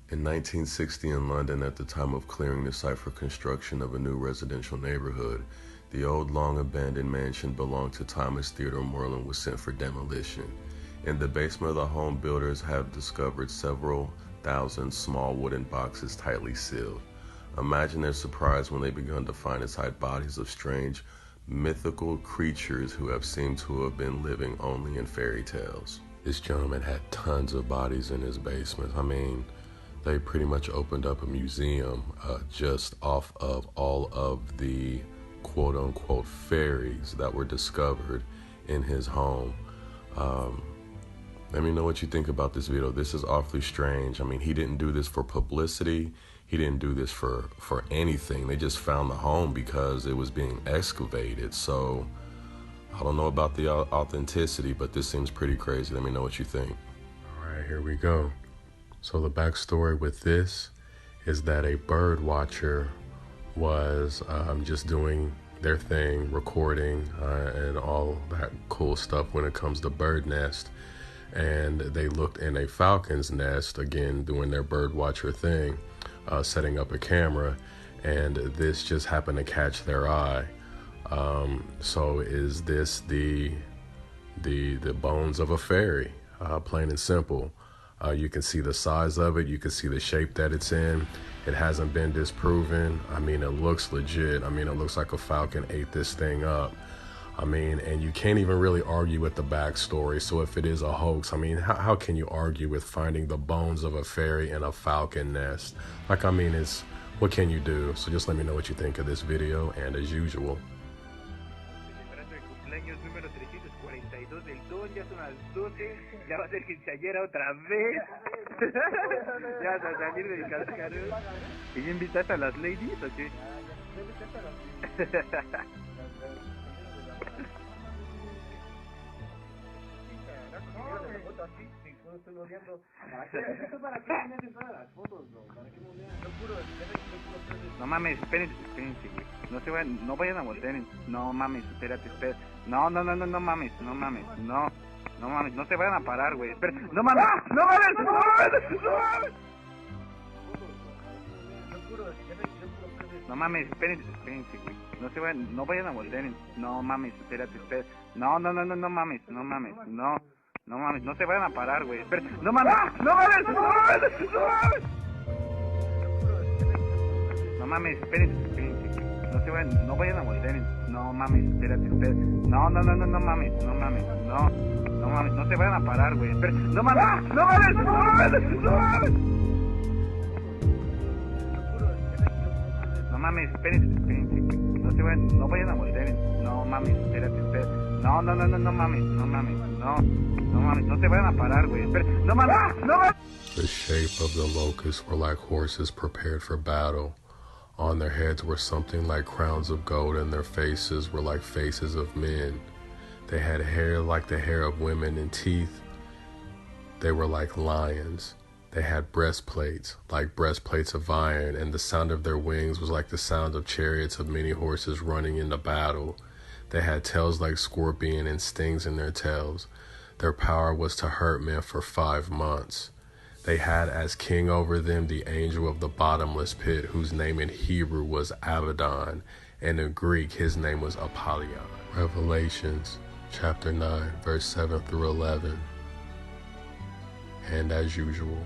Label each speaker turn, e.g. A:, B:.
A: In 1960 in London, at the time of clearing the site for construction of a new residential neighborhood, the old long-abandoned mansion belonging to Thomas Theodore Moreland was sent for demolition. In the basement of the home, builders have discovered several thousand small wooden boxes tightly sealed. Imagine their surprise when they began to find inside bodies of strange, mythical creatures who have seemed to have been living only in fairy tales. This gentleman had tons of bodies in his basement. I mean, they pretty much opened up a museum just off of all of the quote-unquote fairies that were discovered in his home. Let me know what you think about this video. This is awfully strange. I mean, he didn't do this for publicity. He didn't do this for anything. They just found the home because it was being excavated. So I don't know about the authenticity, but this seems pretty crazy. Let me know what you think. All right, here we go. So the backstory with this is that a bird watcher was just doing their thing, recording and all that cool stuff when it comes to bird nest. And they looked in a falcon's nest, again, doing their bird watcher thing, setting up a camera, and this just happened to catch their eye. So is this the bones of a fairy? Plain and simple. You can see the size of it. You can see the shape that it's in. It hasn't been disproven. I mean, it looks legit. I mean, it looks like a falcon ate this thing up. I mean, and you can't even really argue with the backstory. So if it is a hoax, I mean, how can you argue with finding the bones of a fairy in a falcon nest? Like, I mean, what can you do? So just let me know what you think of this video, and as usual.
B: Número 342 del Don, ya son las 12, ya va a ser quinceañera otra vez. Ya vas a salir del cascarón. ¿Y ya invitaste a las ladies o qué? No mames, espérense, güey. No vayan a voltear. No mames, espérate. No mames, no mames, no se vayan a parar, güey. No mames, no mames. No mames, espérense, güey. No vayan a voltear. No mames, espérate. No mames, no se vayan a parar, güey. No mames, no mames. No mames, espérense, güey. No vayan a voltear. No mames, espérate. No mames, no se vayan a parar, güey. No mames, no mames. No mames, espérense, güey. No vayan a voltear. No mames, espérate. No mames, no se vayan a parar, güey. No mames, no mames.
A: The shape of the locusts were like horses prepared for battle. On their heads were something like crowns of gold, and their faces were like faces of men. They had hair like the hair of women, and teeth. They were like lions. They had breastplates, like breastplates of iron, and the sound of their wings was like the sound of chariots of many horses running into battle. They had tails like scorpion and stings in their tails. Their power was to hurt men for 5 months. They had as king over them the angel of the bottomless pit, whose name in Hebrew was Abaddon, and in Greek his name was Apollyon. Revelations chapter 9, verse 7 through 11. And as usual,